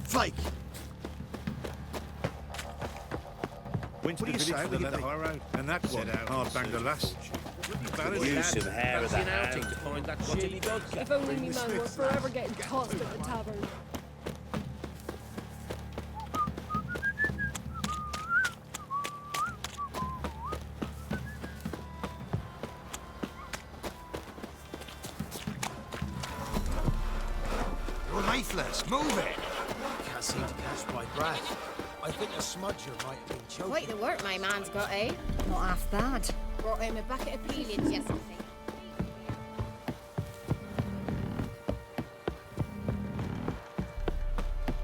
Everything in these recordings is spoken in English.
Fake! Went to the village for the leather high road, and that one, hard banged the lass. Use of hair of the hand to find that chili vodka. If only me man were forever getting tossed at the tavern. You're lifeless. Move it! Can't seem to catch my breath. I think a smudger might have been choking. Quite the work my man's got, eh? Not half bad. Brought him a bucket of peelings yesterday.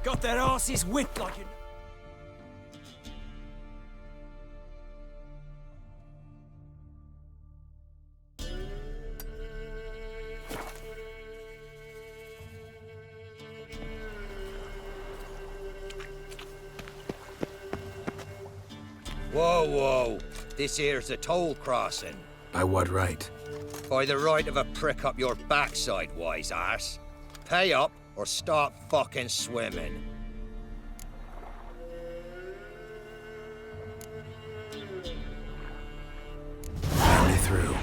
Got their asses whipped like an... Whoa, whoa. This here's a toll crossing. By what right? By the right of a prick up your backside, wise ass. Pay up or stop fucking swimming. Let me through.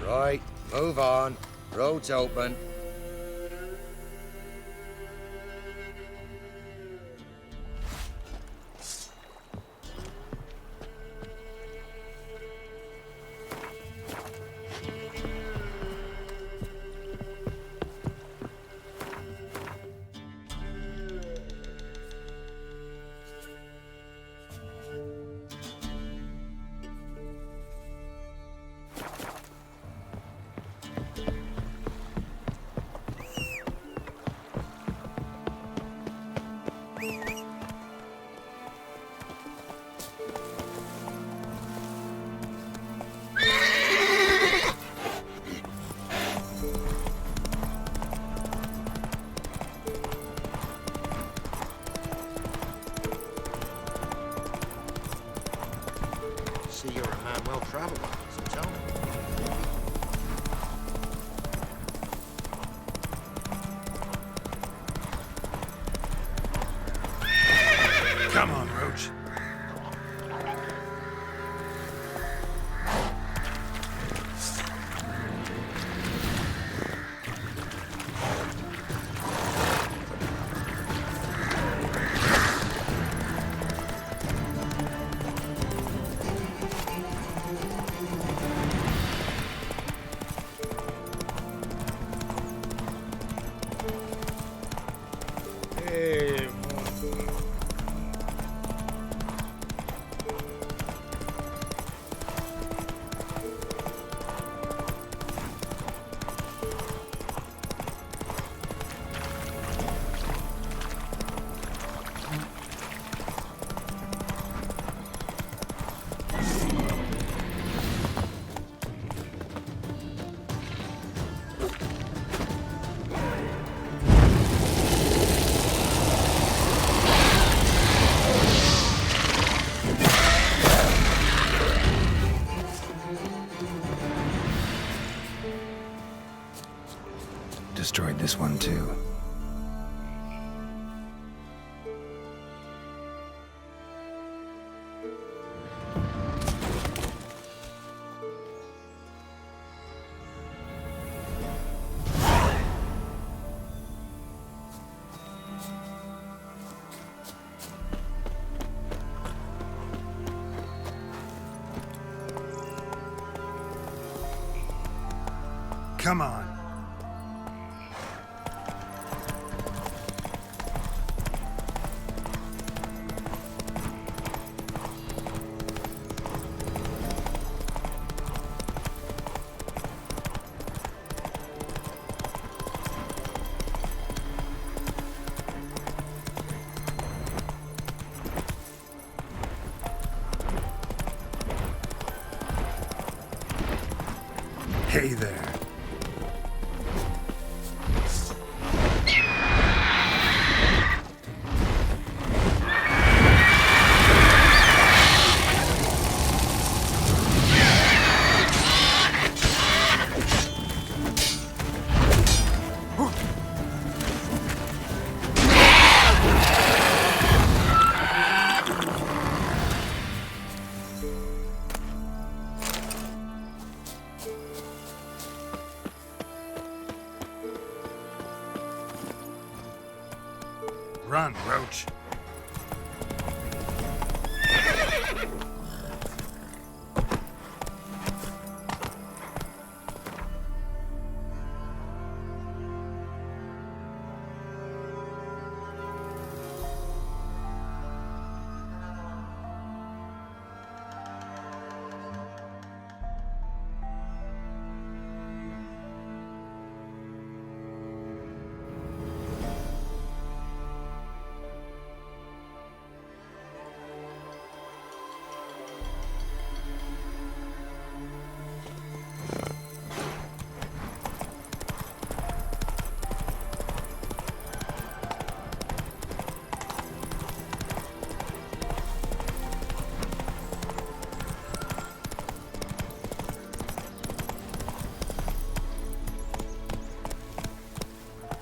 Right, move on. Road's open. See, you're a man well traveled, so tell me. Come on, Roach. Destroyed this one too. Come on. Hey there. Run, Roach.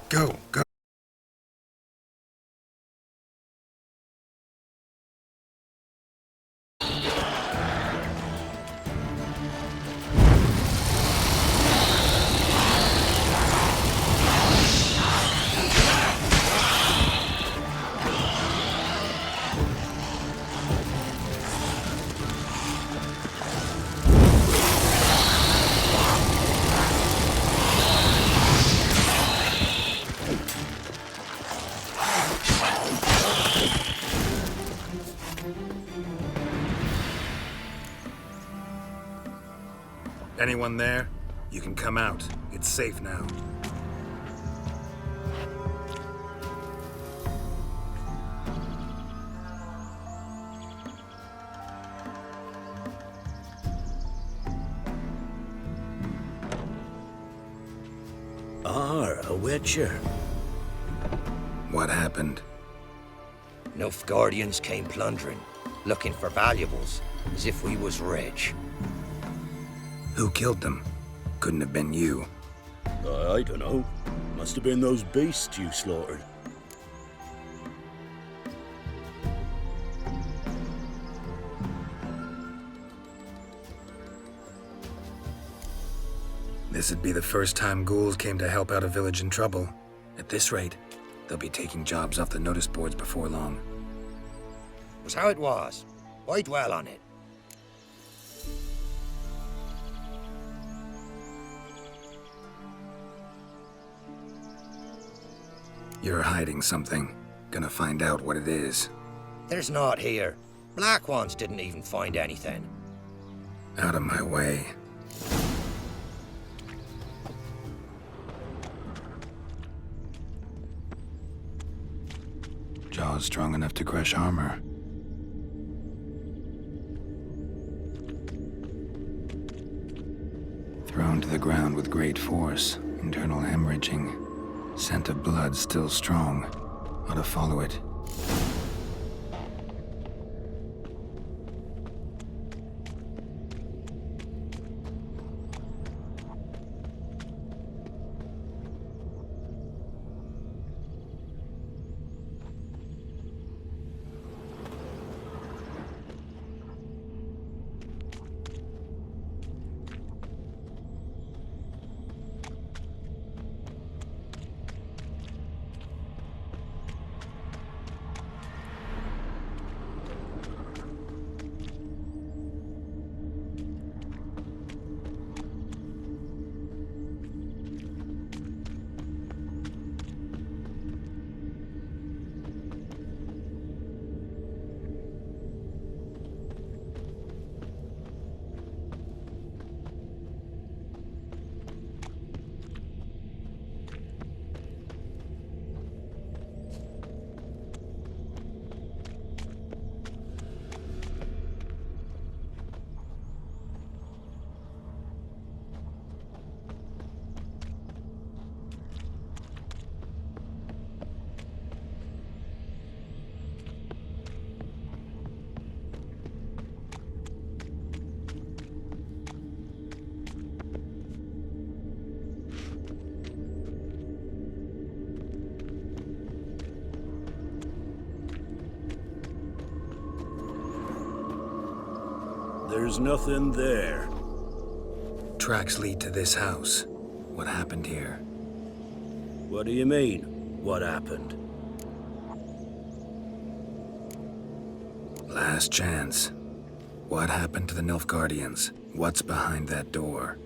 Go, go. Anyone there? You can come out. It's safe now. A Witcher. What happened? Nilfgaardians came plundering, looking for valuables, as if we was rich. Who killed them? Couldn't have been you. I don't know. Must have been those beasts you slaughtered. This'd be the first time ghouls came to help out a village in trouble. At this rate, they'll be taking jobs off the notice boards before long. Was how it was. Why dwell on it? You're hiding something. Gonna find out what it is. There's naught here. Black Ones didn't even find anything. Out of my way. Jaws strong enough to crush armor. Thrown to the ground with great force. Internal hemorrhaging. Scent of blood still strong. Ought to follow it. There's nothing there. Tracks lead to this house. What happened here? What do you mean, what happened? last chance. What happened to the Nilfgaardians? What's behind that door?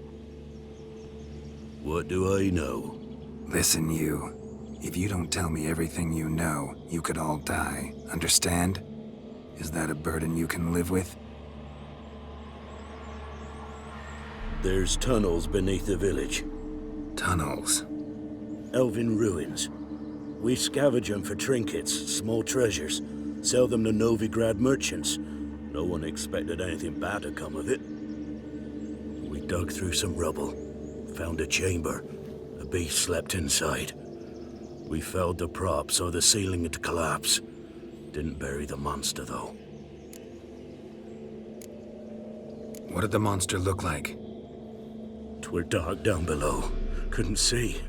What do I know? Listen, you. If you don't tell me everything you know, you could all die. Understand? Is that a burden you can live with? There's tunnels beneath the village. Tunnels. Elven ruins. We scavenge them for trinkets, small treasures. Sell them to Novigrad merchants. No one expected anything bad to come of it. We dug through some rubble. Found a chamber. A beast slept inside. We felled the prop so the ceiling had collapsed. Didn't bury the monster, though. What did the monster look like? 'Twere dark down below. Couldn't see.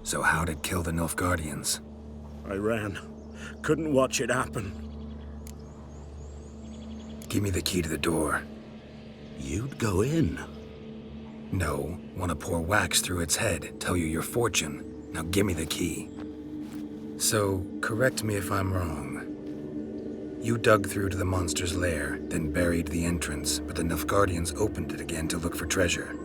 So how'd it kill the Nilfgaardians? I ran. Couldn't watch it happen. Give me the key to the door. You'd go in. No, want to pour wax through its head, tell you your fortune. Now give me the key. So, correct me if I'm wrong. You dug through to the monster's lair, then buried the entrance, but the Nilfgaardians opened it again to look for treasure.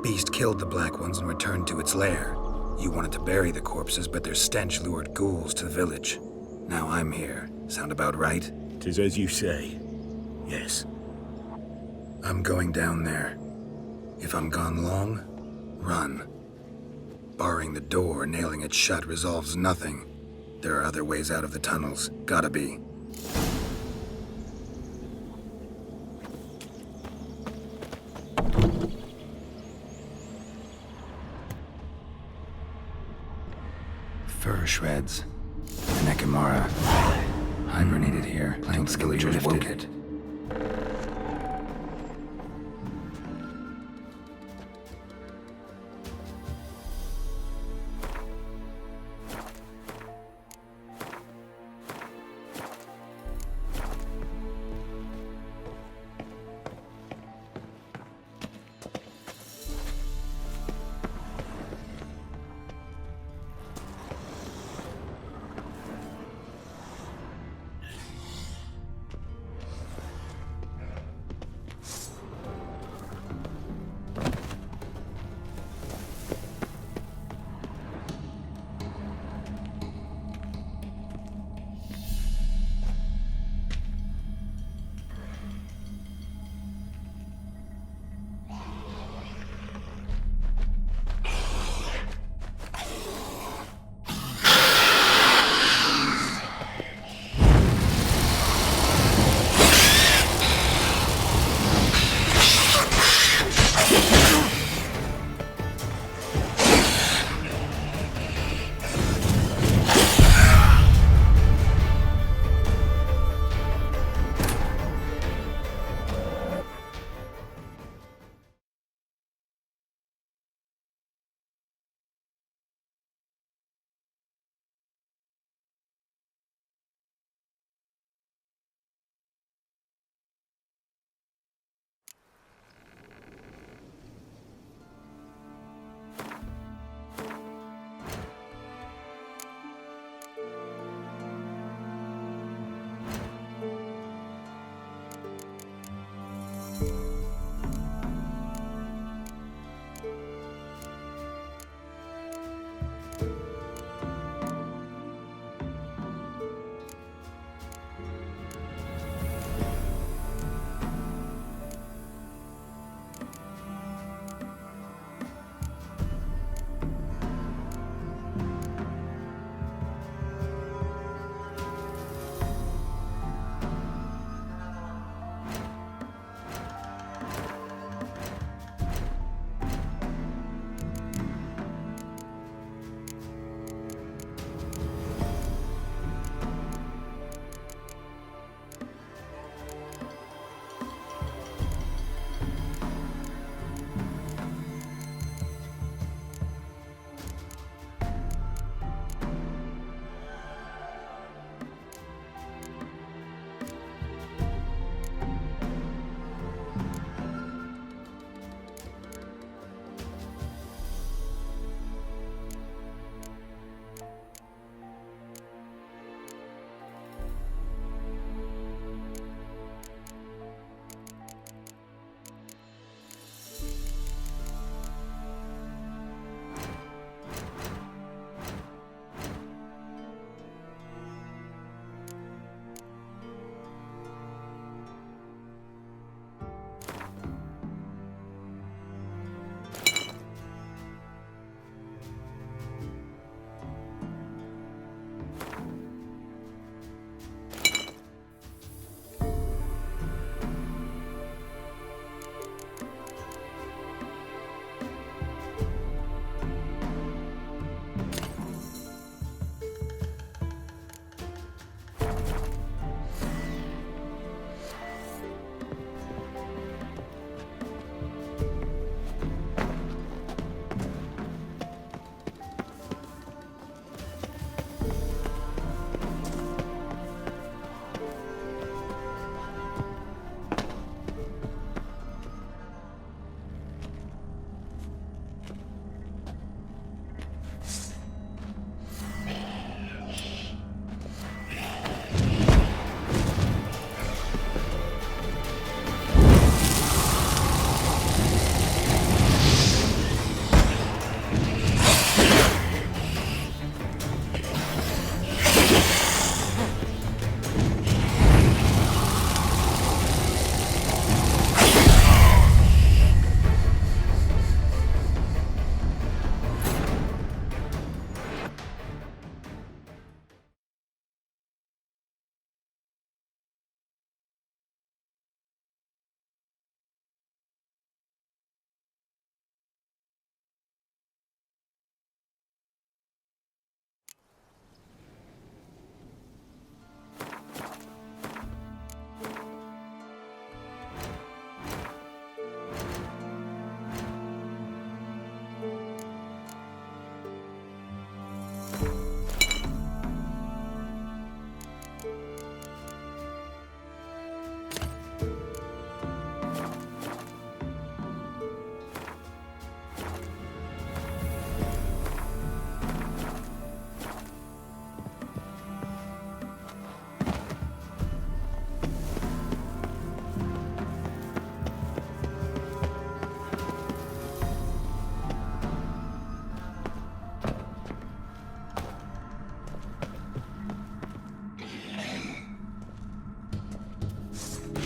Beast killed the Black Ones and returned to its lair. You wanted to bury the corpses, but their stench lured ghouls to the village. Now I'm here. Sound about right? 'Tis as you say. Yes. I'm going down there. If I'm gone long, run. Barring the door, nailing it shut resolves nothing. There are other ways out of the tunnels. Gotta be. Fur shreds. The Nekimara. Hibernated here until the villagers woke it.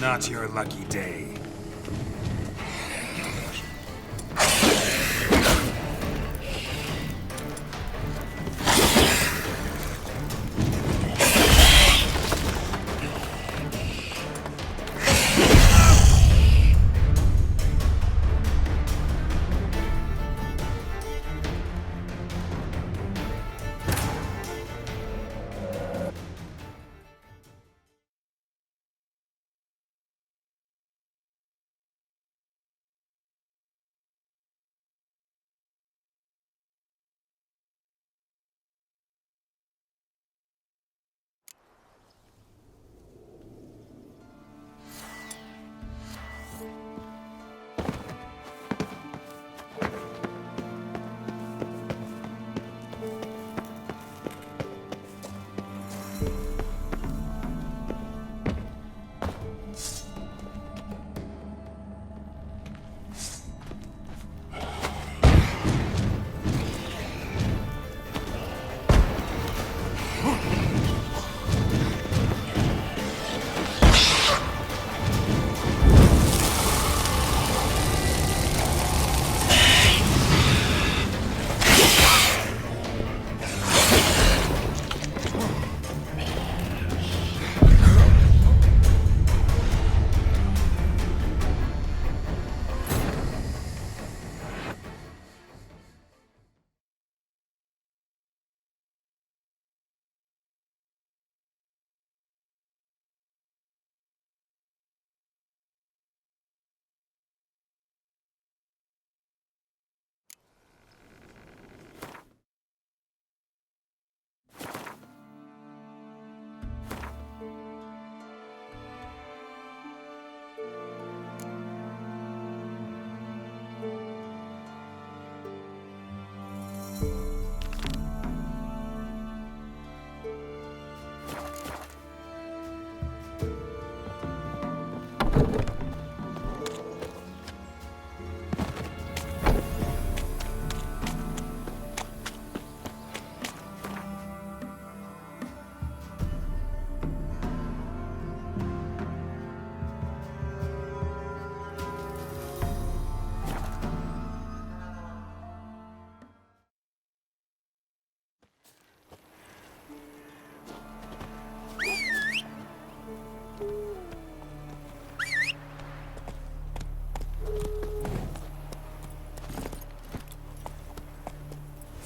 Not your lucky day.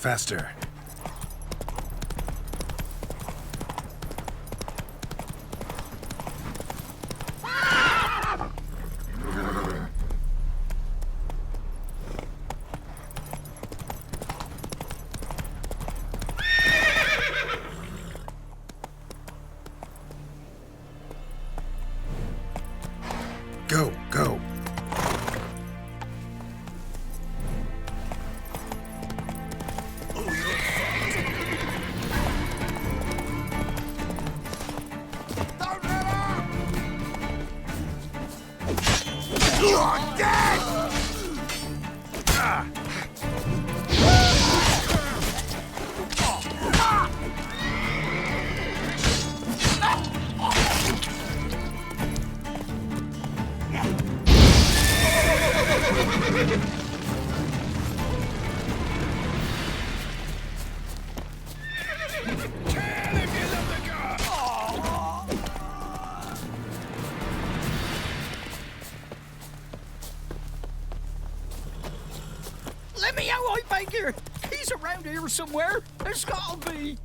Faster. Go, go. You're dead! Let me out, I beg you! He's around here somewhere! There's gotta be!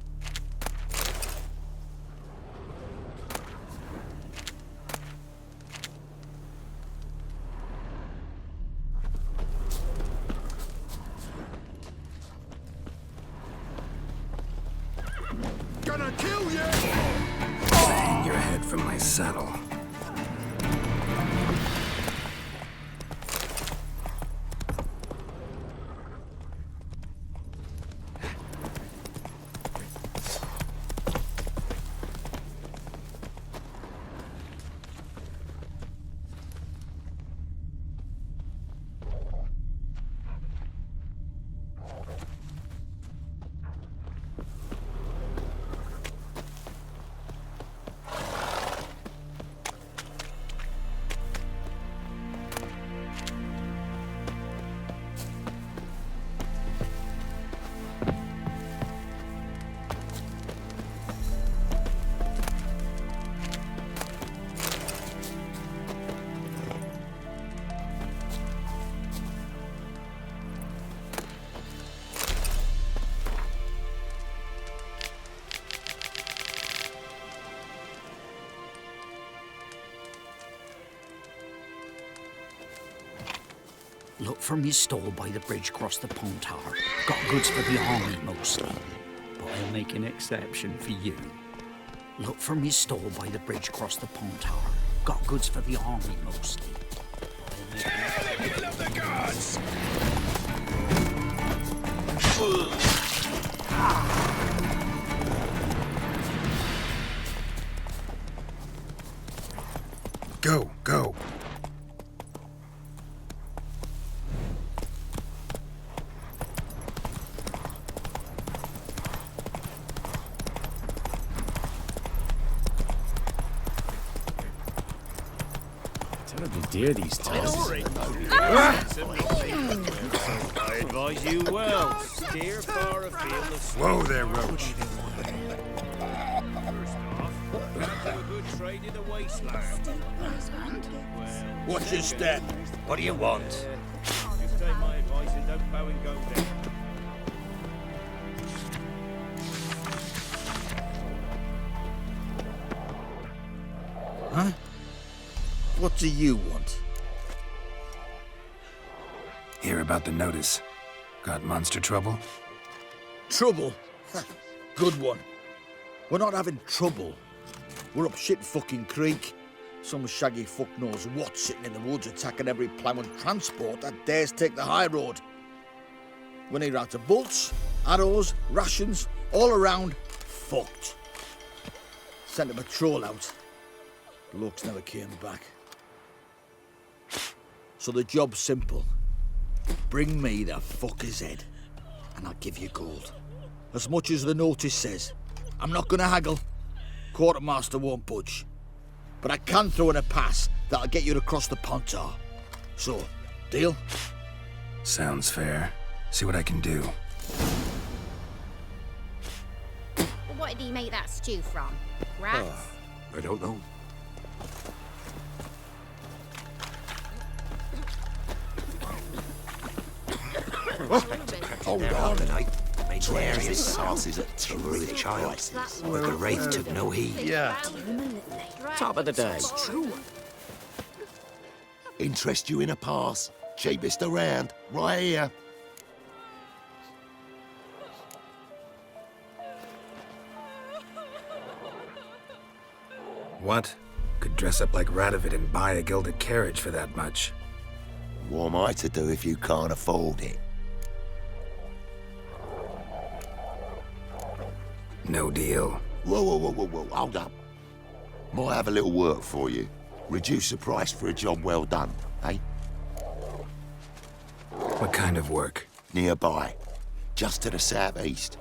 Gonna kill you! Hang your head from my saddle. Look for me stall by the bridge across the pond tower. Got goods for the army mostly, but I'll make an exception for you. Look for me stall by the bridge across the pond tower. Got goods for the army mostly. Give them the guns! Go, go. Terribly dear these times. I advise you well. Steer far afield of Whoa there, Roach. a good trade in the wasteland. Watch your step. What do you want? Just take my advice and don't bow and go there. Huh? What do you want? Hear about the notice. Got monster trouble? Trouble? Good one. We're not having trouble. We're up shit fucking creek. Some shaggy fuck knows what sitting in the woods attacking every plough and transport that dares take the high road. We need out of bolts, arrows, rations, all around, fucked. Sent a patrol out. Blokes never came back. So the job's simple. Bring me the fucker's head, and I'll give you gold. As much as the notice says. I'm not gonna haggle. Quartermaster won't budge. But I can throw in a pass that'll get you across the Pontar. So, deal? Sounds fair. See what I can do. What did he make that stew from? Rats? I don't know. Hold on, tonight. Various sauces at Timberly Child, but the Wraith took no heed. Yeah. Top of the day. Interest you in a pass? Cheapest around, right here. What? Could dress up like Radovid and buy a gilded carriage for that much. What am I to do if you can't afford it? No deal. Whoa, hold up. Might have a little work for you. Reduce the price for a job well done, eh? What kind of work? Nearby. Just to the southeast.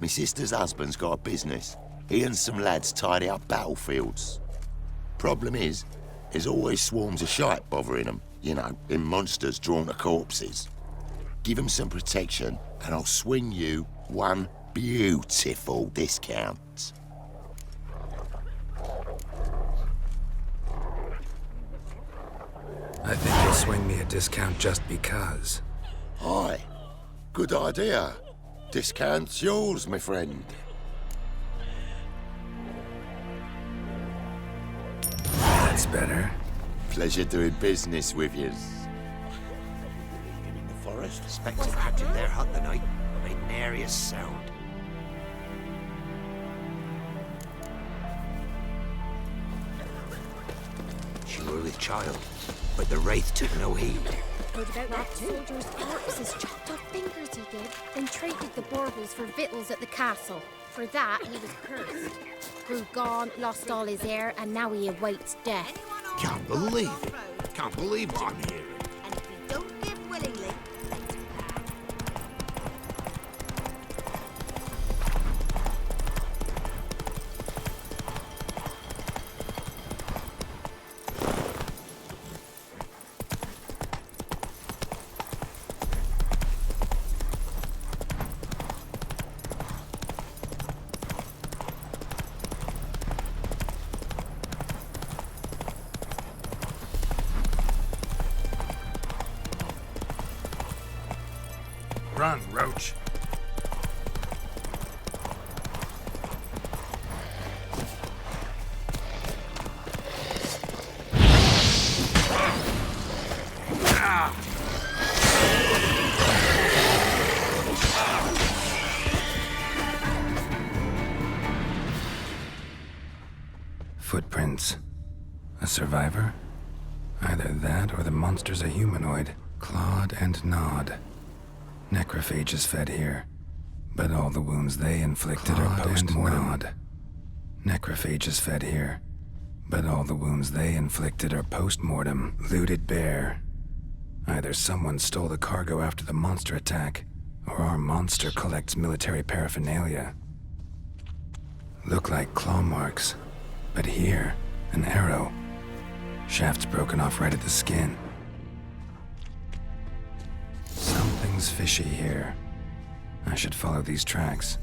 My sister's husband's got a business. He and some lads tidy up battlefields. Problem is, there's always swarms of shite bothering them. You know, in monsters drawn to corpses. Give 'em some protection, and I'll swing you one beautiful discount. I think you'll swing me a discount just because. Aye. Good idea. Discount's yours, my friend. That's better. Pleasure doing business with you. In the forest, Spectre packed in their hut tonight. Made nary sound. Surely child, but the Wraith took no heed. Heard about that soldier's corpses, chopped off fingers he did, then traded the baubles for victuals at the castle. For that, he was cursed. Grew gone, lost all his hair, and now he awaits death. Can't believe it. Can't believe what I'm hearing. And if you don't give willingly, Run, Roach. Footprints. A survivor? Either that or the monster's a humanoid. Clawed and gnawed. Necrophages fed here, but all the wounds they inflicted are post-mortem. Necrophages fed here, but all the wounds they inflicted are post-mortem. Looted bare. Either someone stole the cargo after the monster attack, or our monster collects military paraphernalia. Look like claw marks, but here, an arrow. Shaft's broken off right at the skin. Something's fishy here. I should follow these tracks.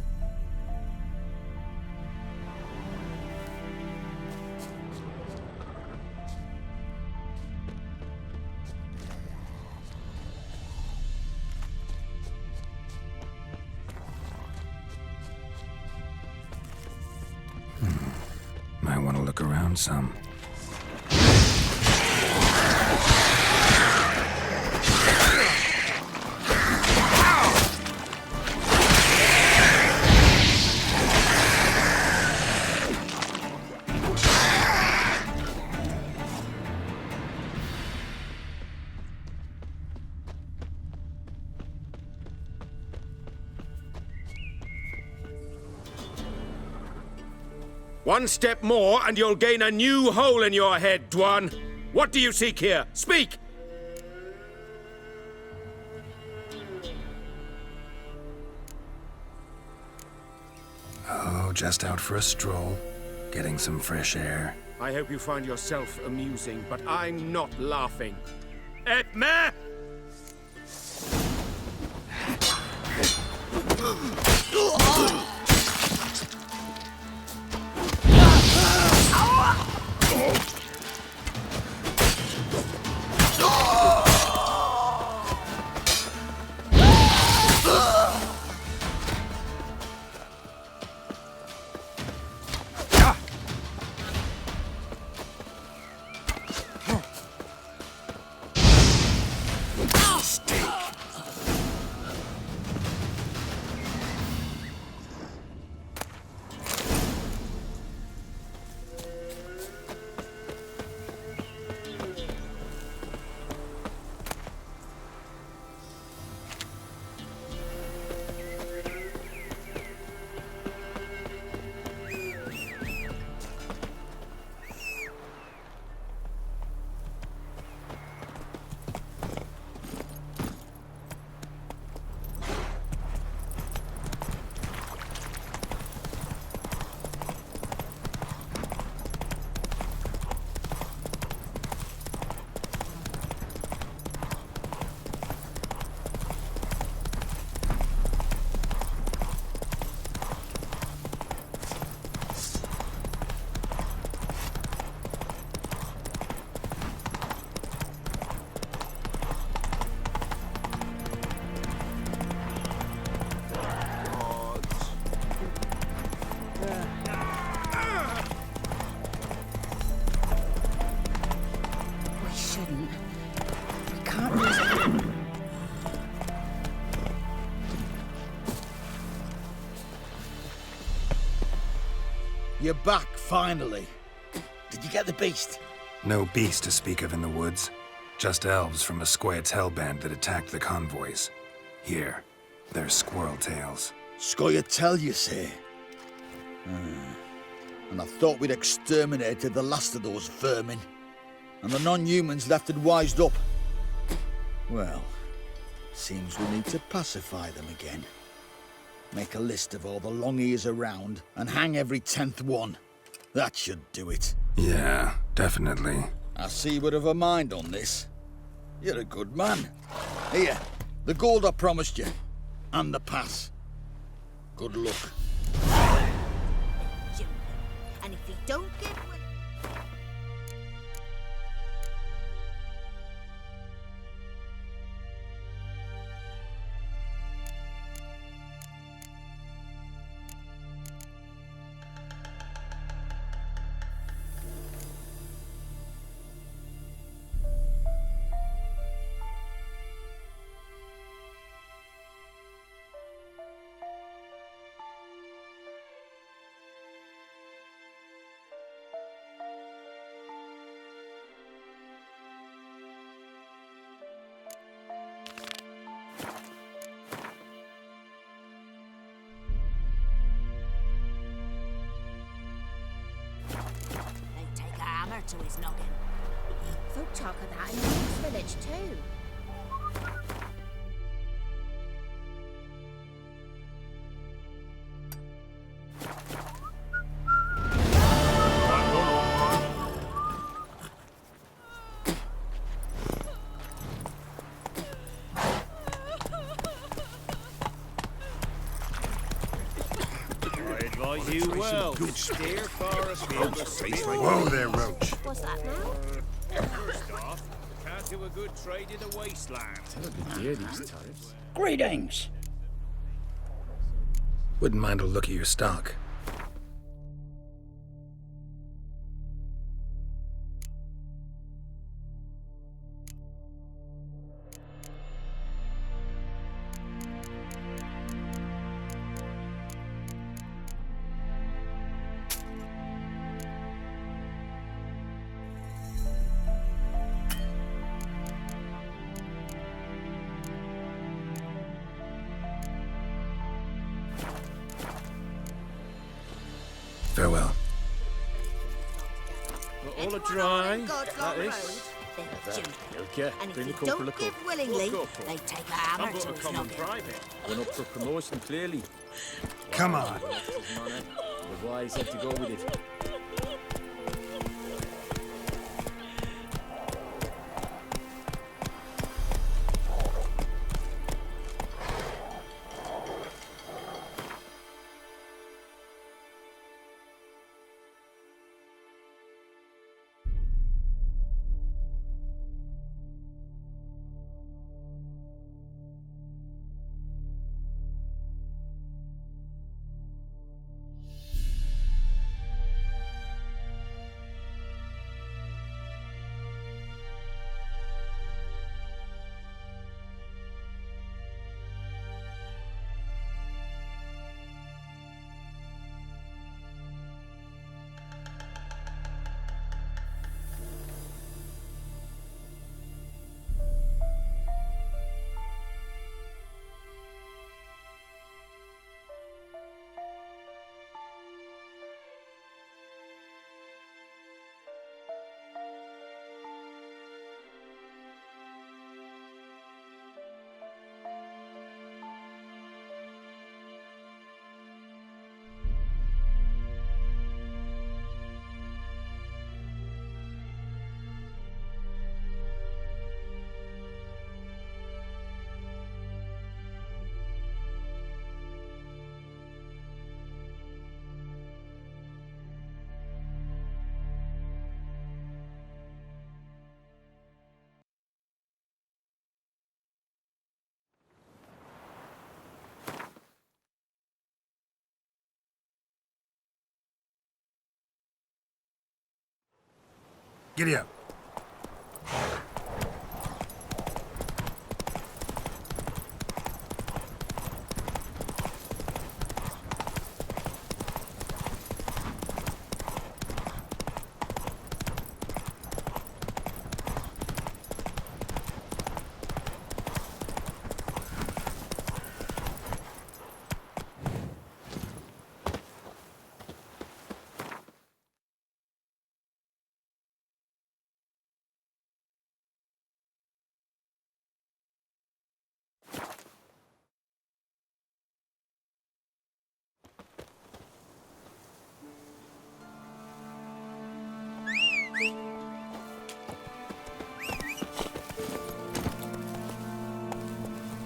Might want to look around some. One step more, and you'll gain a new hole in your head, Dwan. What do you seek here? Speak! Oh, just out for a stroll. Getting some fresh air. I hope you find yourself amusing, but I'm not laughing. Etme! You're back, finally. Did you get the beast? No beast to speak of in the woods. Just elves from a Squoia't's hellband that attacked the convoys. Here, they're squirrel tails. Scoia'tael, you say? And I thought we'd exterminated the last of those vermin. And the non-humans left and wised up. Well, seems we need to pacify them again. Make a list of all the long ears around and hang every 10th one. That should do it. Yeah, definitely. I see you would have a mind on this. You're a good man. Here, the gold I promised you. And the pass. Good luck. And if he don't give way... hammer to his noggin. Folk talk of that in Monk's village too. You well. Steer far afield. Whoa there, Roach. What's that now? First off, can't do a good trade in a wasteland. Greetings. Wouldn't mind a look at your stock. Farewell. All a dry, God's that Long is. Road, they'll jump you. Okay, And if bring you the corporal a don't give cup. willingly, What corporal? they take a hammer I'm to but a his common noggin. private. Went up for promotion, clearly. Come on. The wise had to go with it. Giddy up.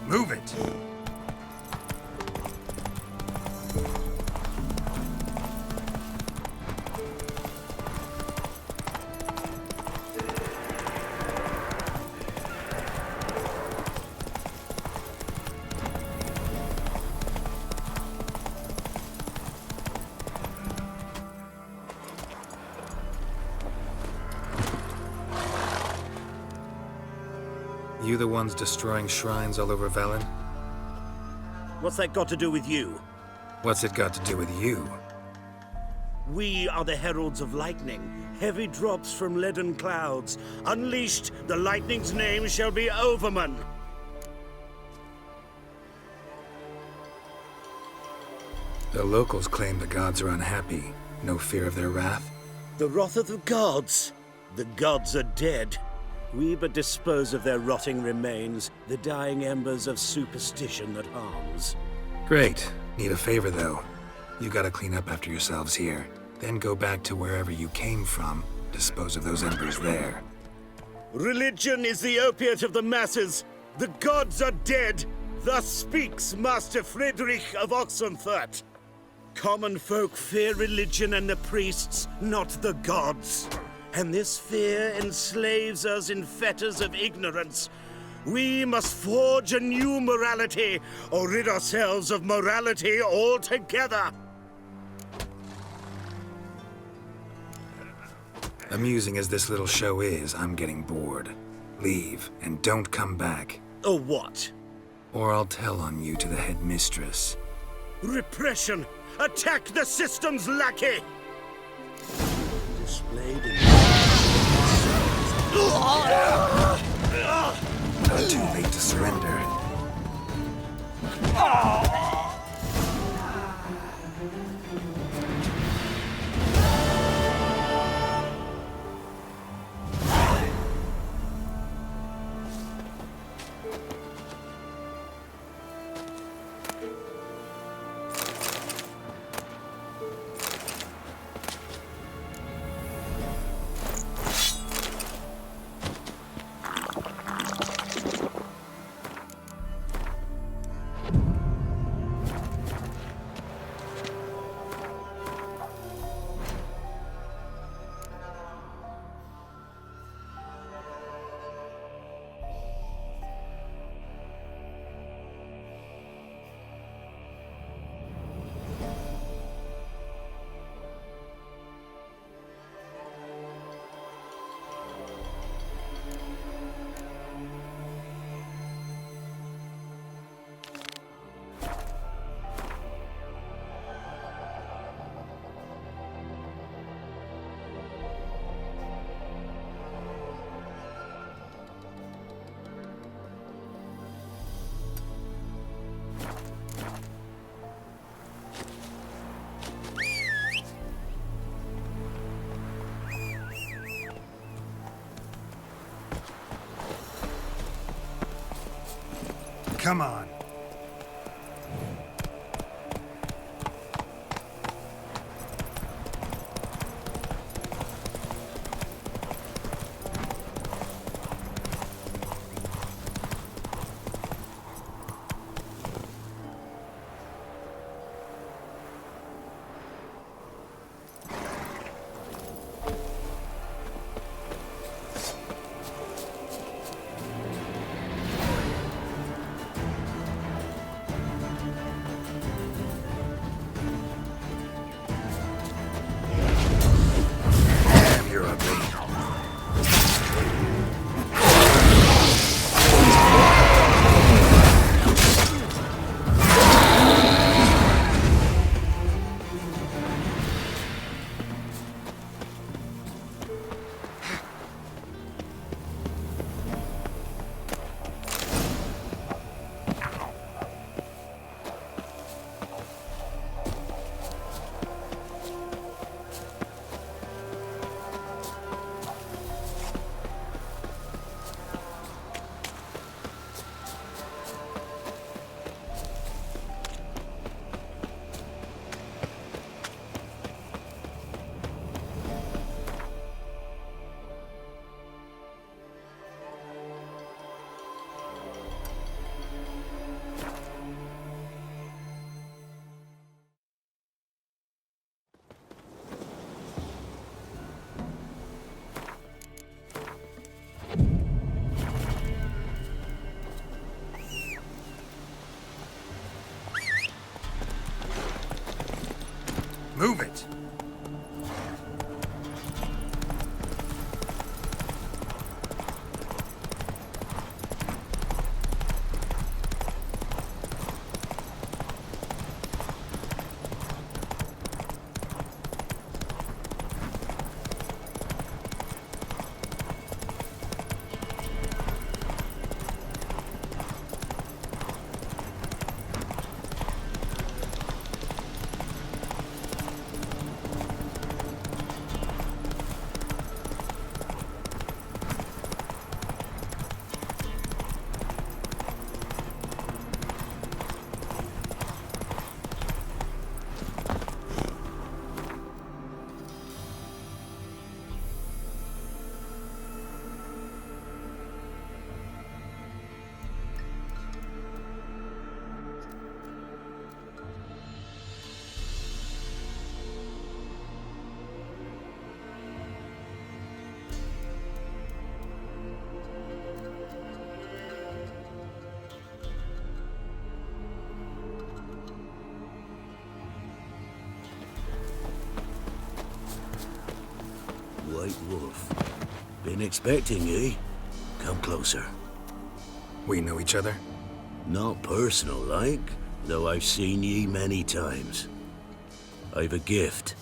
Move it! You the ones destroying shrines all over Velen? What's that got to do with you? What's it got to do with you? We are the heralds of lightning. Heavy drops from leaden clouds. Unleashed, the lightning's name shall be Overman. The locals claim the gods are unhappy. No fear of their wrath? The wrath of the gods. The gods are dead. We but dispose of their rotting remains, the dying embers of superstition that harms. Great. Need a favor, though. You gotta clean up after yourselves here. Then go back to wherever you came from. Dispose of those embers there. Religion is the opiate of the masses. The gods are dead. Thus speaks Master Friedrich of Oxenfurt. Common folk fear religion and the priests, not the gods. And this fear enslaves us in fetters of ignorance. We must forge a new morality, or rid ourselves of morality altogether. Amusing as this little show is, I'm getting bored. Leave, and don't come back. Or what? Or I'll tell on you to the headmistress. Repression! Attack the system's lackey! Displayed in... Not too late to surrender. Come on. Move it! White Wolf. Been expecting ye. Come closer. We know each other? Not personal like, though I've seen ye many times. I've a gift.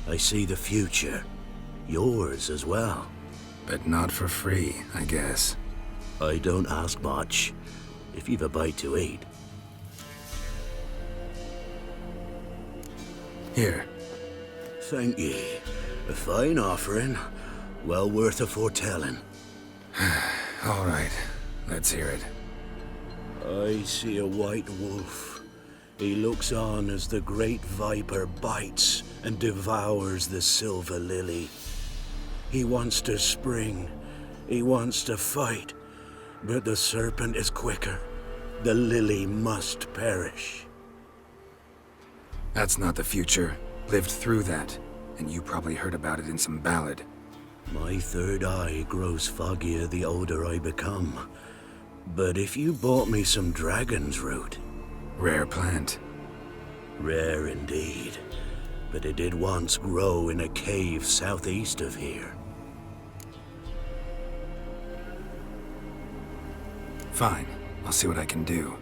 I see the future. Yours as well. But not for free, I guess. I don't ask much, if you've a bite to eat. Here. Thank ye. A fine offering, well worth a foretelling. All right, let's hear it. I see a white wolf. He looks on as the great viper bites and devours the silver lily. He wants to spring. He wants to fight. But the serpent is quicker. The lily must perish. That's not the future. Lived through that, and you probably heard about it in some ballad. My third eye grows foggier the older I become. But if you bought me some dragon's root... Rare plant. Rare indeed. But it did once grow in a cave southeast of here. Fine. I'll see what I can do.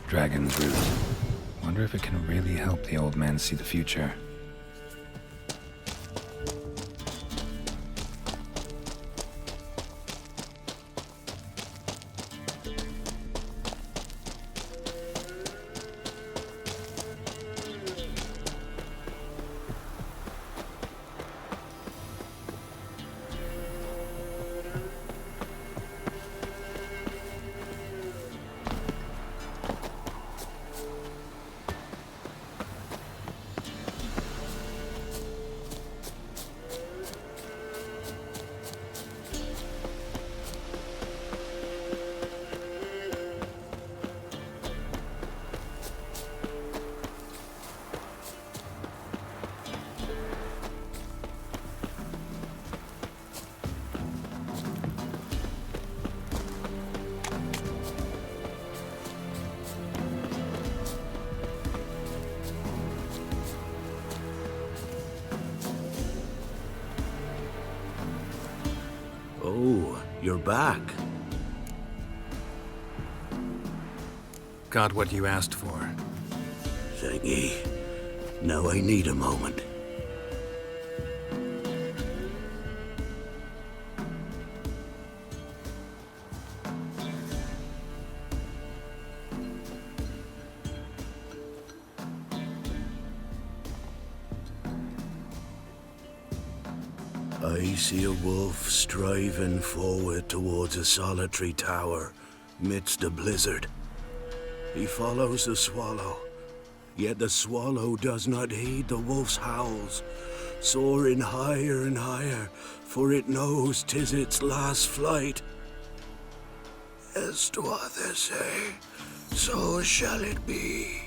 Dragon's root. Wonder if it can really help the old man see the future. Oh, you're back. Got what you asked for. Thank ye. Now I need a moment. I see a wolf striving forward towards a solitary tower midst a blizzard. He follows the swallow, yet the swallow does not heed the wolf's howls, soaring higher and higher, for it knows 'tis its last flight. As to others say, so shall it be.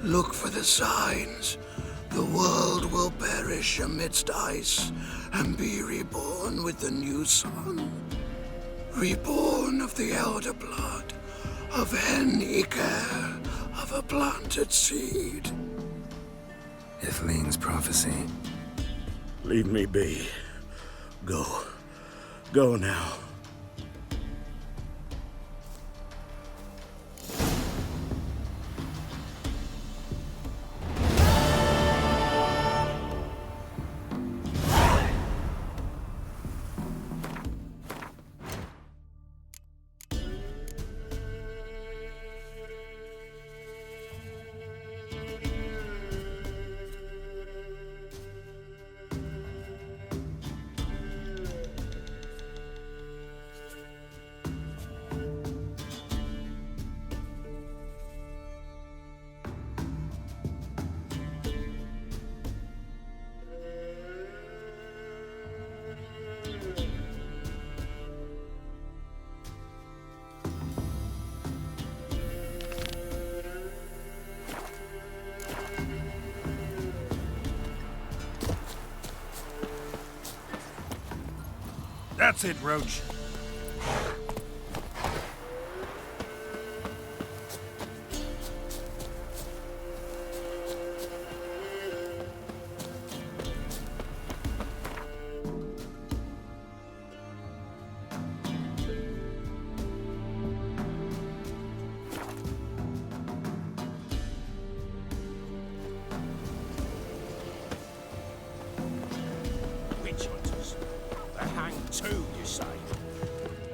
Look for the signs. The world will perish amidst ice and be reborn with the new sun. Reborn of the elder blood, of Hen-Iker, of a planted seed. Ithleen's prophecy. Leave me be. Go. Go now. That's it, Roach. Witch hunters. They hang too, you say?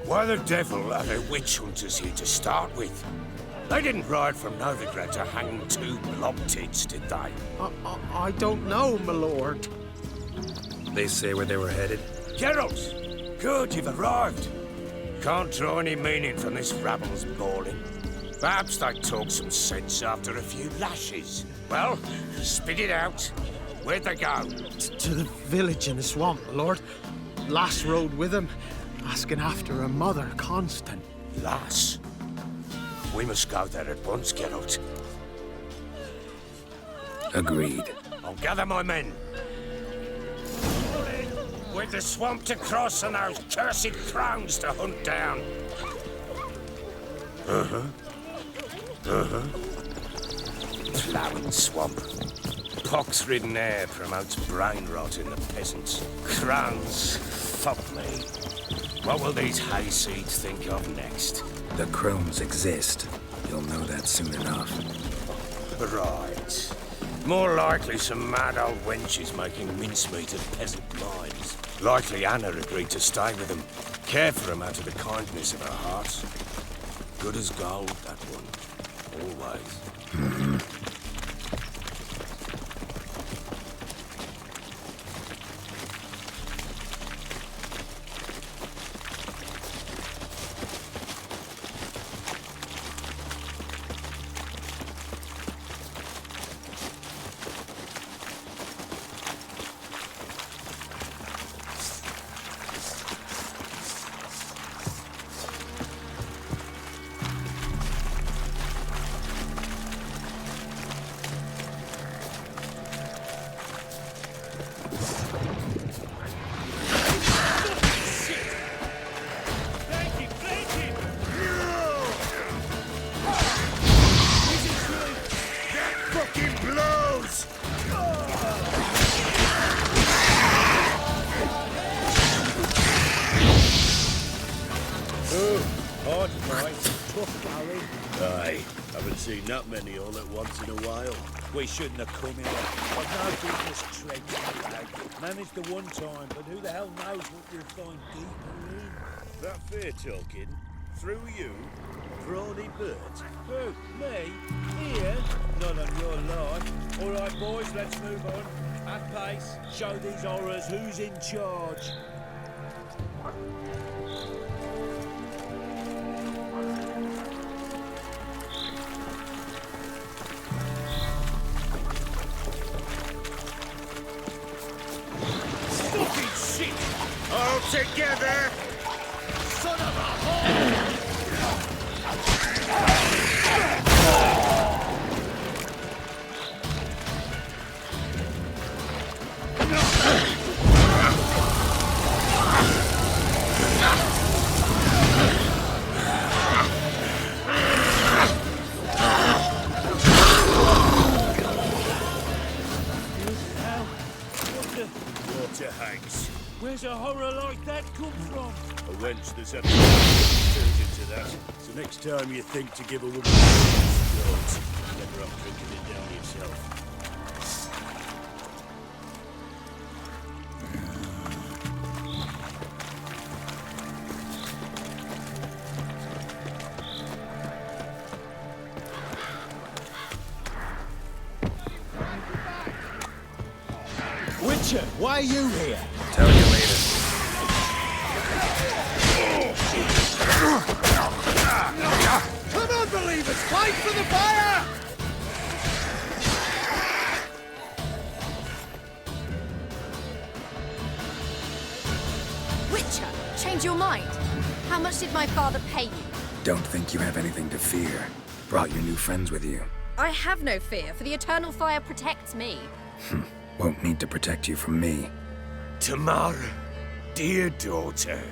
Why the devil are there witch hunters here to start with? They didn't ride from Novigrad to hang two blob-tits, did they? I don't know, my lord. They say where they were headed? Geralt! Good, you've arrived. Can't draw any meaning from this rabble's bawling. Perhaps they talk some sense after a few lashes. Well, spit it out. Where'd they go? To the village in the swamp, my lord. Lass rode with him, asking after her mother, Constant. Lass? We must go there at once, Geralt. Agreed. I'll gather my men. With the swamp to cross and those cursed crowns to hunt down. Ploughing swamp. Pox-ridden air promotes brain rot in the peasants. Crowns, fuck me. What will these hayseeds think of next? The crones exist. You'll know that soon enough. Right. More likely some mad old wenches making mincemeat of peasant minds. Likely Anna agreed to stay with them. Care for them out of the kindness of her heart. Good as gold, that one. Always. Aye, haven't seen that many all at once in a while. We shouldn't have come here. I've no business treading around. Managed the one time, but who the hell knows what you'll find deeper in? That fair talking? Through you? Brawny Bert? Who? Me? Here? Not on your life. All right, boys, let's move on. At pace, show these horrors who's in charge. together! Son of a whore! Water hags. Where's a horror like that come from? A wench that's had turns into that. So next time you think to give a woman don't. Better up drinking it down yourself. Witcher, why are you here? Tell you later. Come on, believers! Fight for the fire! Witcher, change your mind. How much did my father pay you? Don't think you have anything to fear. Brought your new friends with you. I have no fear, for the eternal fire protects me. Won't need to protect you from me. Tamara, dear daughter,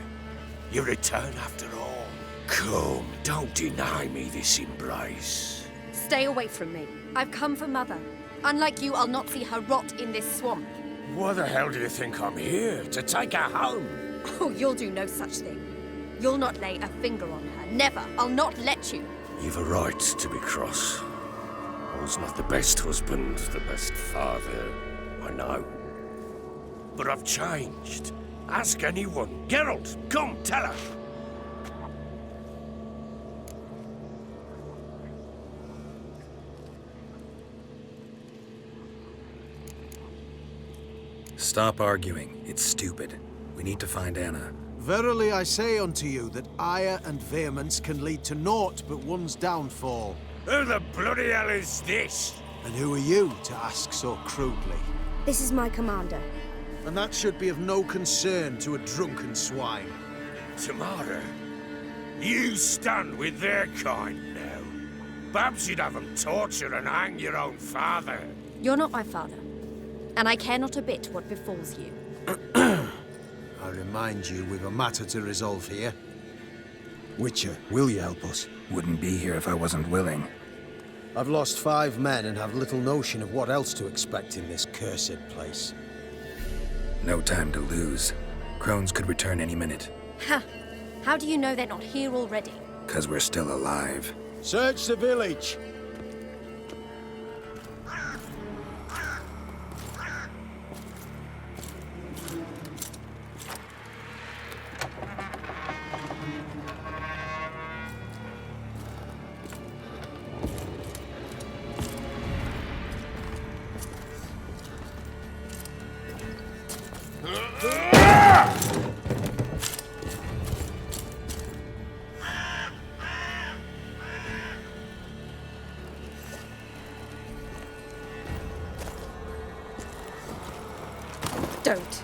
you return after all. Come, don't deny me this embrace. Stay away from me. I've come for Mother. Unlike you, I'll not see her rot in this swamp. Why the hell do you think I'm here? To take her home? Oh, you'll do no such thing. You'll not lay a finger on her. Never. I'll not let you. You've a right to be cross. I was not the best husband, the best father, I know. But I've changed. Ask anyone. Geralt, come, tell her. Stop arguing. It's stupid. We need to find Anna. Verily I say unto you that ire and vehemence can lead to naught but one's downfall. Who the bloody hell is this? And who are you to ask so crudely? This is my commander. And that should be of no concern to a drunken swine. Tamara, you stand with their kind now. Perhaps you'd have them torture and hang your own father. You're not my father. And I care not a bit what befalls you. I remind you, we've a matter to resolve here. Witcher, will you help us? Wouldn't be here if I wasn't willing. I've lost 5 men and have little notion of what else to expect in this cursed place. No time to lose. Crones could return any minute. Ha! How do you know they're not here already? 'Cause we're still alive. Search the village. Don't.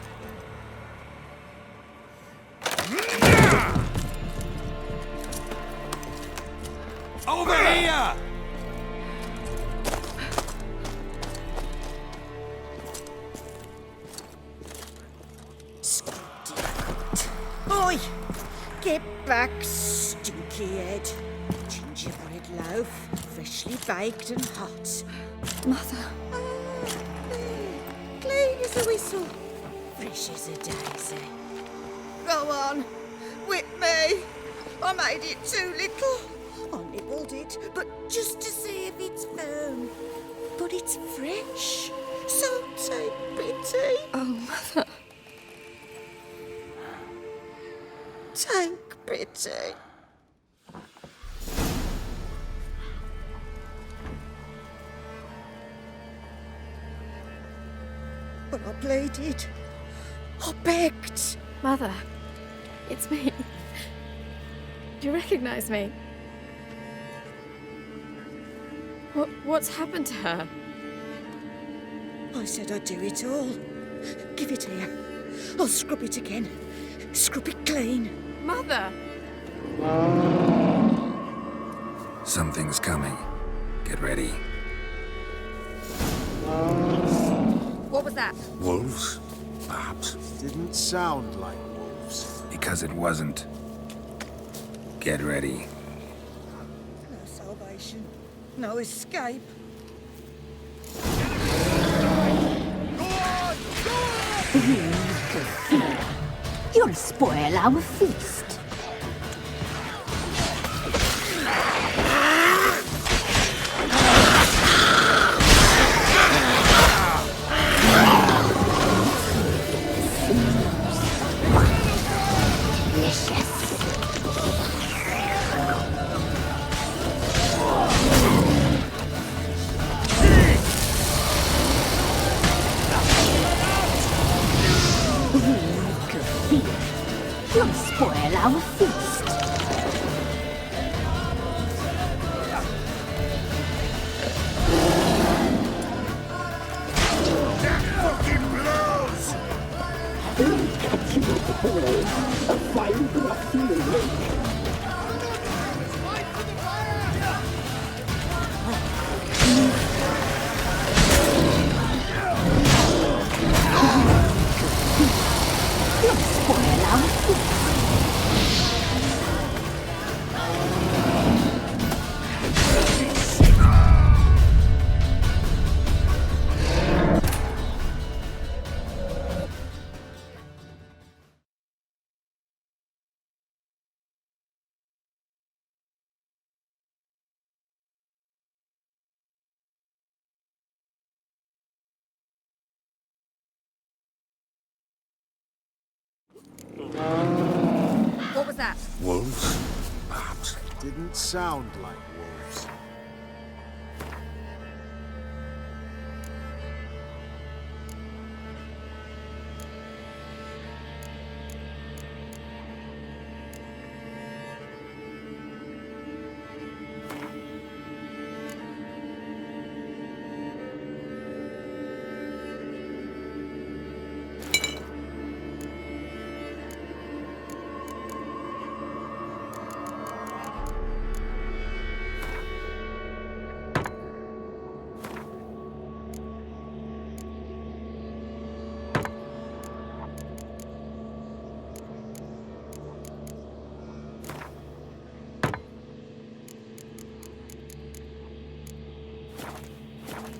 Over here! Oi! Get back, stinky head. Gingerbread loaf, freshly baked and hot. Mother. Clean as a whistle, fresh as a daisy. Go on, whip me. I made it too little. I nibbled it, but just to see if it's firm. But it's fresh, so take pity. Oh, Mother. Take pity. But I pleaded. I begged. Mother, it's me. Do you recognize me? What's happened to her? I said I'd do it all. Give it here. I'll scrub it again. Scrub it clean. Mother! Something's coming. Get ready. What was that? Wolves? Perhaps. Didn't sound like wolves. Because it wasn't. Get ready. No salvation. No escape. You'll spoil our feast. You'll spoil our feast. That fucking blows! You'll spoil our feast. What was that? Wolves? Perhaps. Didn't sound like wolves.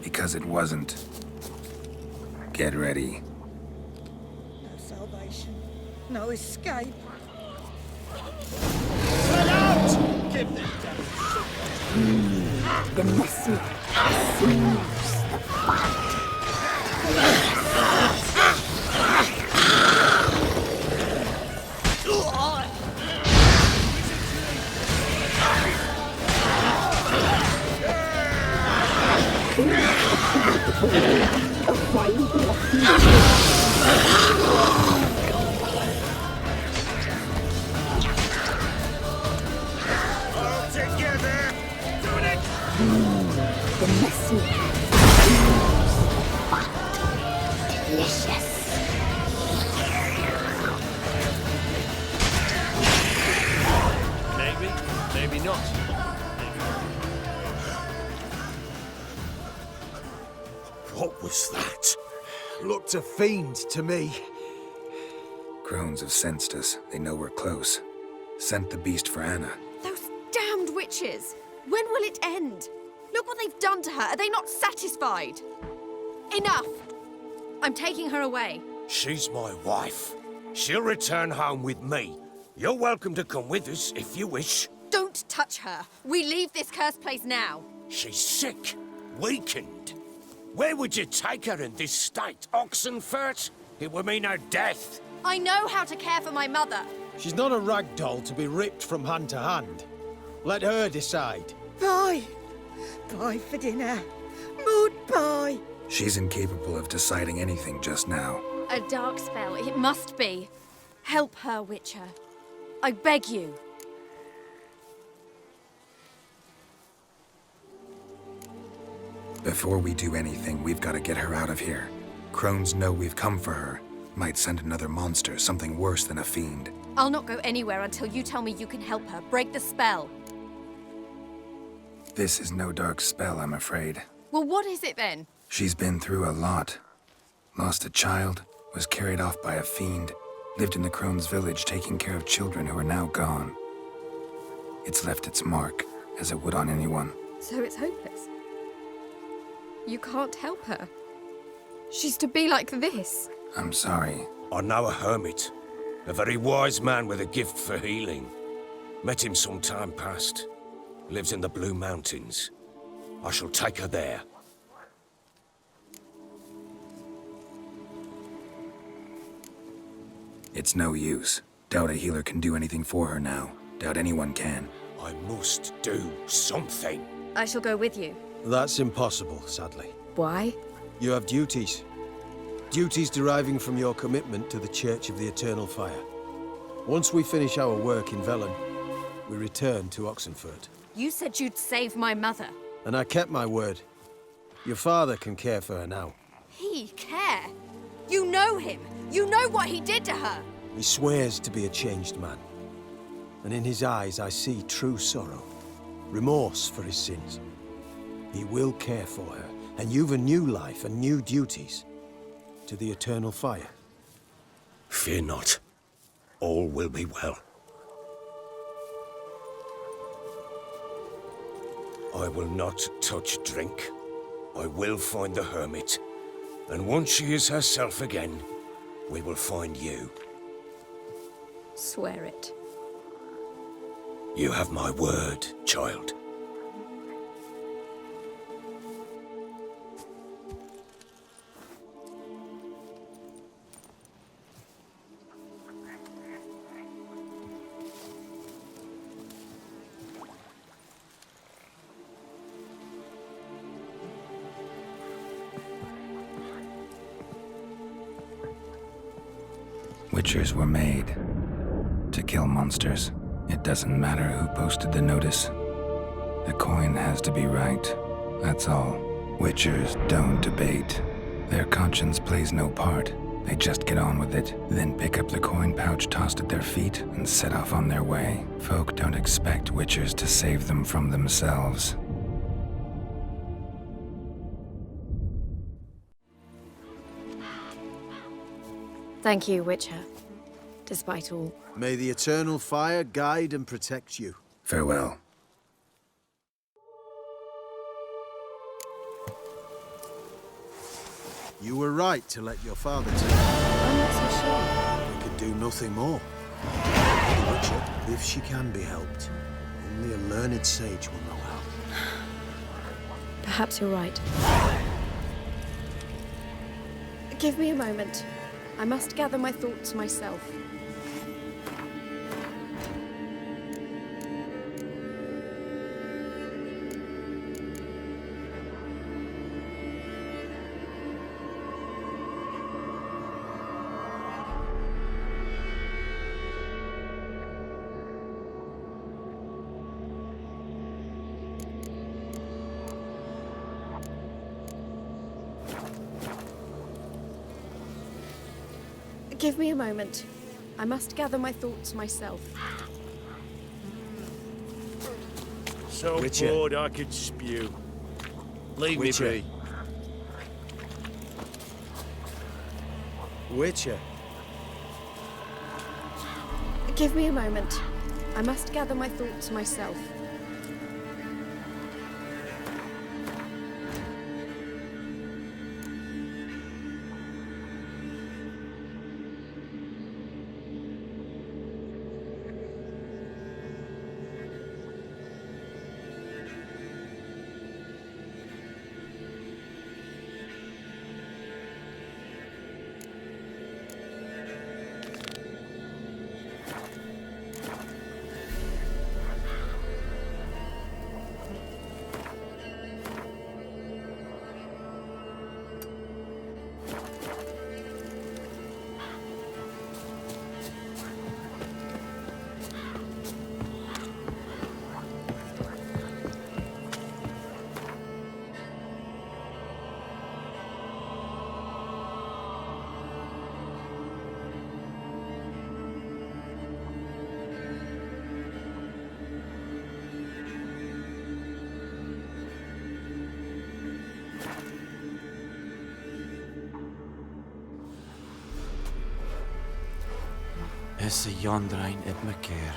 Because it wasn't. Get ready. No salvation. No escape. The messy seems the fight. All together! Doing it! The messy fight. Delicious. Maybe, maybe not. What was that? Looked a fiend to me. Crones have sensed us. They know we're close. Sent the beast for Anna. Those damned witches! When will it end? Look what they've done to her. Are they not satisfied? Enough! I'm taking her away. She's my wife. She'll return home with me. You're welcome to come with us if you wish. Don't touch her. We leave this cursed place now. She's sick, weakened. Where would you take her in this state? Oxenfurt? It would mean her death. I know how to care for my mother. She's not a rag doll to be ripped from hand to hand. Let her decide. Pie. Pie for dinner. Mood pie. She's incapable of deciding anything just now. A dark spell, it must be. Help her, Witcher. I beg you. Before we do anything, we've got to get her out of here. Crones know we've come for her. Might send another monster, something worse than a fiend. I'll not go anywhere until you tell me you can help her. Break the spell. This is no dark spell, I'm afraid. Well, what is it then? She's been through a lot. Lost a child, was carried off by a fiend, lived in the crone's village taking care of children who are now gone. It's left its mark, as it would on anyone. So it's hopeless. You can't help her. She's to be like this. I'm sorry. I know a hermit, a very wise man with a gift for healing. Met him some time past. Lives in the Blue Mountains. I shall take her there. It's no use. Doubt a healer can do anything for her now. Doubt anyone can. I must do something. I shall go with you. That's impossible, sadly. Why? You have duties. Duties deriving from your commitment to the Church of the Eternal Fire. Once we finish our work in Velen, we return to Oxenfurt. You said you'd save my mother. And I kept my word. Your father can care for her now. He care? You know him. You know what he did to her. He swears to be a changed man. And in his eyes I see true sorrow. Remorse for his sins. He will care for her. And you've a new life and new duties. To the Eternal Fire. Fear not. All will be well. I will not touch drink. I will find the hermit. And once she is herself again, we will find you. Swear it. You have my word, child. Witchers were made to kill monsters. It doesn't matter who posted the notice. The coin has to be right. That's all. Witchers don't debate. Their conscience plays no part. They just get on with it, then pick up the coin pouch tossed at their feet and set off on their way. Folk don't expect witchers to save them from themselves. Thank you, Witcher. Despite all. May the Eternal Fire guide and protect you. Farewell. You were right to let your father take you. I'm not so sure. We could do nothing more. The Witcher, if she can be helped, only a learned sage will know how. Perhaps you're right. Give me a moment. I must gather my thoughts myself. Give me a moment. I must gather my thoughts myself. So Witcher. bored I could spew. Leave Witcher. me be. Witcher. Give me a moment. I must gather my thoughts myself. Is y jondrain ib me keer.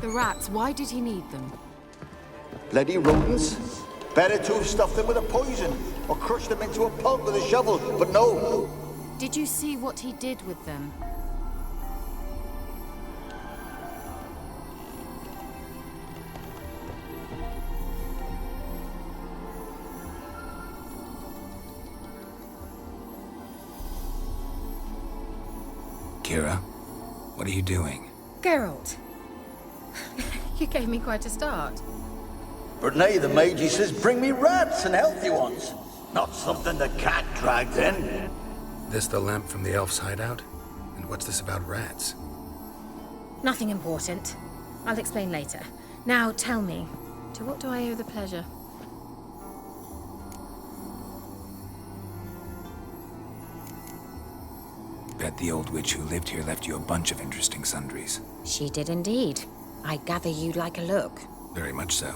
The rats, why did he need them? Bloody rodents. Better to have stuffed them with a poison or crushed them into a pulp with a shovel, but no. Did you see what he did with them? Kira, what are you doing? Geralt, you gave me quite a start. But nay, the mage says, bring me rats and healthy ones. Not something the cat dragged in. This the lamp from the elf's hideout? And what's this about rats? Nothing important. I'll explain later. Now tell me, to what do I owe the pleasure? Bet the old witch who lived here left you a bunch of interesting sundries. She did indeed. I gather you'd like a look. Very much so.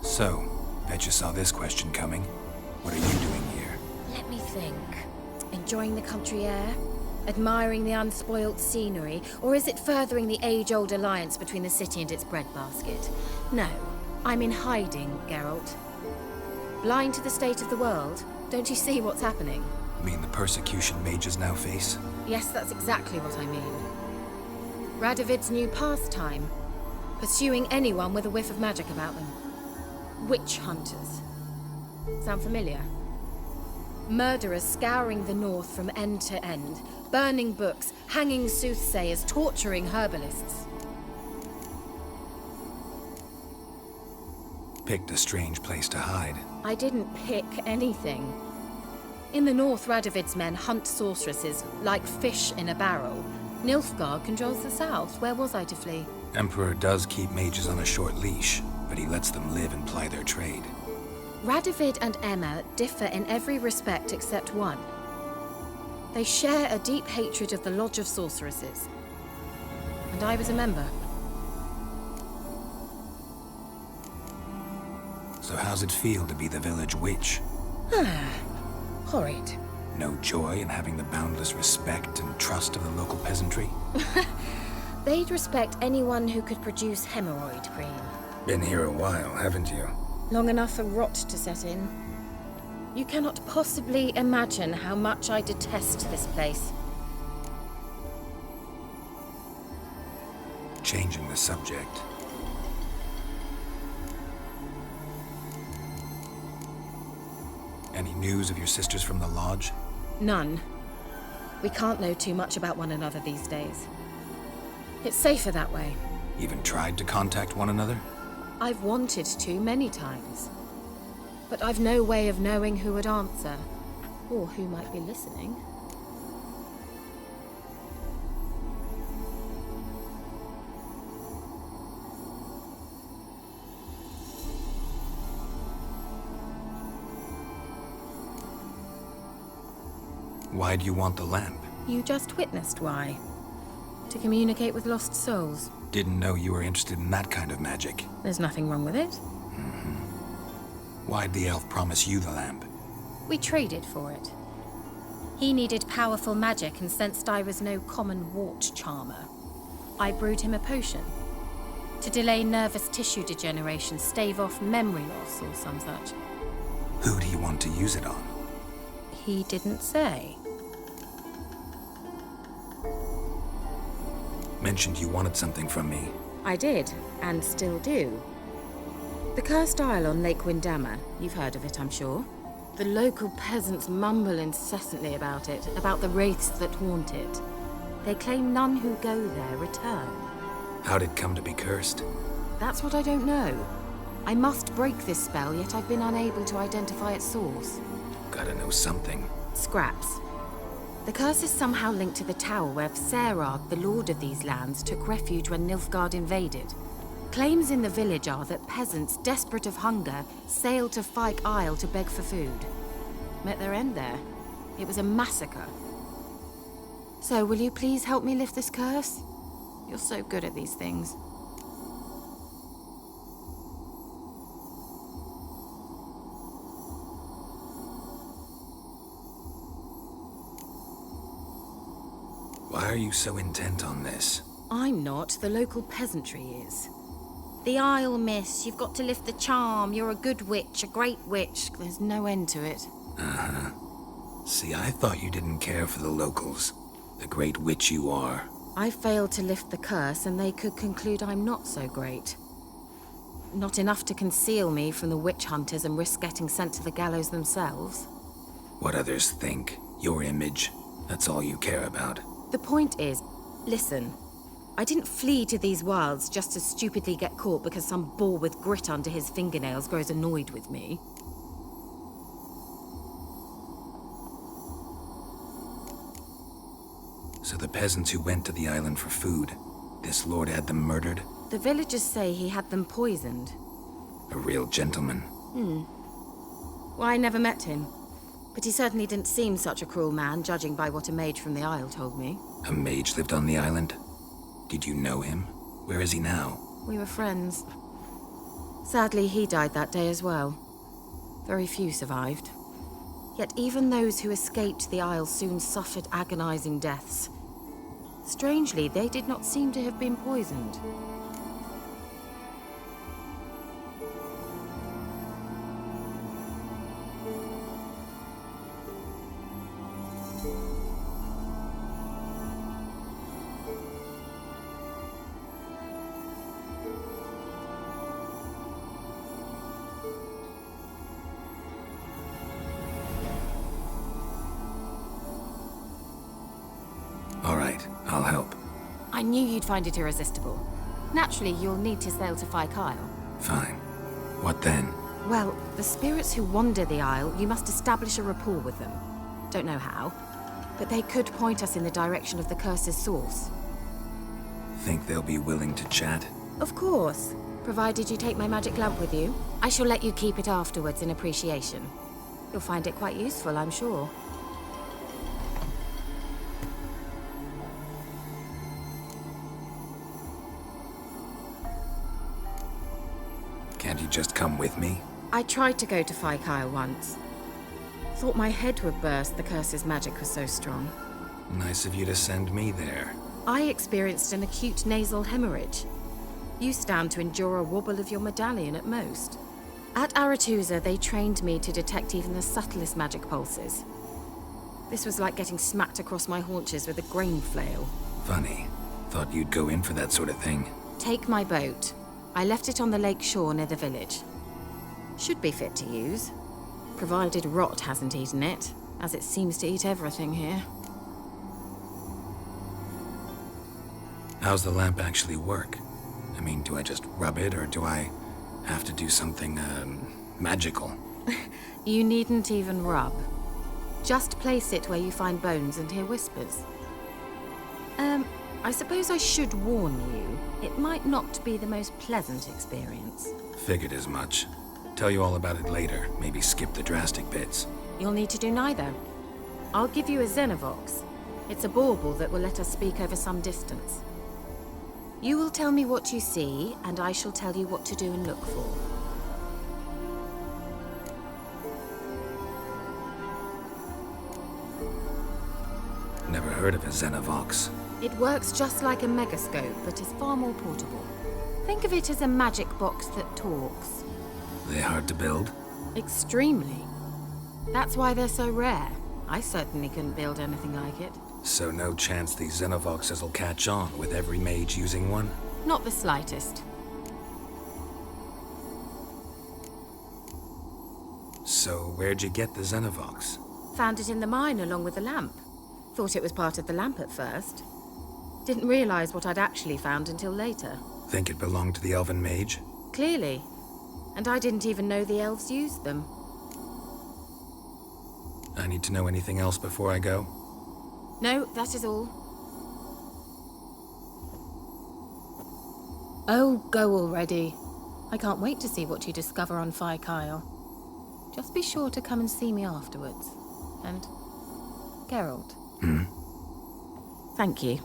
So, Bet you saw this question coming. What are you doing here? Let me think. Enjoying the country air? Admiring the unspoilt scenery? Or is it furthering the age-old alliance between the city and its breadbasket? No, I'm in hiding, Geralt. Blind to the state of the world? Don't you see what's happening? Mean the persecution mages now face? Yes, that's exactly what I mean. Radovid's new pastime. Pursuing anyone with a whiff of magic about them. Witch hunters. Sound familiar? Murderers scouring the north from end to end, burning books, hanging soothsayers, torturing herbalists. Picked a strange place to hide. I didn't pick anything. In the north, Radovid's men hunt sorceresses like fish in a barrel. Nilfgaard controls the south. Where was I to flee? Emperor does keep mages on a short leash, but he lets them live and ply their trade. Radovid and Emma differ in every respect except one. They share a deep hatred of the Lodge of Sorceresses. And I was a member. So how's it feel to be the village witch? Horrid. No joy in having the boundless respect and trust of the local peasantry? They'd respect anyone who could produce hemorrhoid cream. Been here a while, haven't you? Long enough for rot to set in. You cannot possibly imagine how much I detest this place. Changing the subject. Any news of your sisters from the lodge? None. We can't know too much about one another these days. It's safer that way. Even tried to contact one another? I've wanted to many times. But I've no way of knowing who would answer, or who might be listening. Why do you want the lamp? You just witnessed why. To communicate with lost souls. Didn't know you were interested in that kind of magic. There's nothing wrong with it. Why'd the elf promise you the lamp? We traded for it. He needed powerful magic and sensed I was no common wart charmer. I brewed him a potion. To delay nervous tissue degeneration, stave off memory loss or some such. Who'd he want to use it on? He didn't say. Mentioned you wanted something from me. I did, and still do. The Cursed Isle on Lake Windammer. You've heard of it, I'm sure. The local peasants mumble incessantly about it, about the wraiths that haunt it. They claim none who go there return. How'd it come to be cursed? That's what I don't know. I must break this spell, yet I've been unable to identify its source. Gotta know something. Scraps. The curse is somehow linked to the tower where Serag, the lord of these lands, took refuge when Nilfgaard invaded. Claims in the village are that peasants, desperate of hunger, sailed to Fyke Isle to beg for food. Met their end there. It was a massacre. So, will you please help me lift this curse? You're so good at these things. Why are you so intent on this? I'm not. The local peasantry is. The Isle, miss. You've got to lift the charm. You're a good witch, a great witch. There's no end to it. Uh-huh. See, I thought you didn't care for the locals. The great witch you are. I failed to lift the curse, and they could conclude I'm not so great. Not enough to conceal me from the witch hunters and risk getting sent to the gallows themselves. What others think, your image, that's all you care about. The point is, listen, I didn't flee to these wilds just to stupidly get caught because some boar with grit under his fingernails grows annoyed with me. So the peasants who went to the island for food, this lord had them murdered? The villagers say he had them poisoned. A real gentleman. Well, I never met him. But he certainly didn't seem such a cruel man, judging by what a mage from the Isle told me. A mage lived on the island? Did you know him? Where is he now? We were friends. Sadly, he died that day as well. Very few survived. Yet even those who escaped the Isle soon suffered agonizing deaths. Strangely, they did not seem to have been poisoned. All right, I'll help. I knew you'd find it irresistible. Naturally, you'll need to sail to Kyle. Fine. What then? Well, the spirits who wander the Isle, you must establish a rapport with them. Don't know how, but they could point us in the direction of the curse's source. Think they'll be willing to chat? Of course, provided you take my magic lamp with you. I shall let you keep it afterwards in appreciation. You'll find it quite useful, I'm sure. Can't you just come with me? I tried to go to Kyle once. Thought my head would burst, the curse's magic was so strong. Nice of you to send me there. I experienced an acute nasal hemorrhage. You stand to endure a wobble of your medallion at most. At Aretusa, they trained me to detect even the subtlest magic pulses. This was like getting smacked across my haunches with a grain flail. Funny. Thought you'd go in for that sort of thing. Take my boat. I left it on the lake shore near the village. Should be fit to use, provided rot hasn't eaten it, as it seems to eat everything here. How's the lamp actually work? I mean, do I just rub it, or do I have to do something, magical? You needn't even rub. Just place it where you find bones and hear whispers. I suppose I should warn you, it might not be the most pleasant experience. Figured as much. Tell you all about it later, maybe skip the drastic bits. You'll need to do neither. I'll give you a Xenovox. It's a bauble that will let us speak over some distance. You will tell me what you see, and I shall tell you what to do and look for. Never heard of a Xenovox. It works just like a megascope, but is far more portable. Think of it as a magic box that talks. They hard to build? Extremely. That's why they're so rare. I certainly couldn't build anything like it. So no chance these Xenovoxes will catch on with every mage using one? Not the slightest. So where'd you get the Xenovox? Found it in the mine along with the lamp. Thought it was part of the lamp at first. Didn't realize what I'd actually found until later. Think it belonged to the elven mage? Clearly. And I didn't even know the elves used them. I need to know anything else before I go? No, that is all. Oh, go already. I can't wait to see what you discover on Kyle. Just be sure to come and see me afterwards. And Geralt. Hmm? Thank you.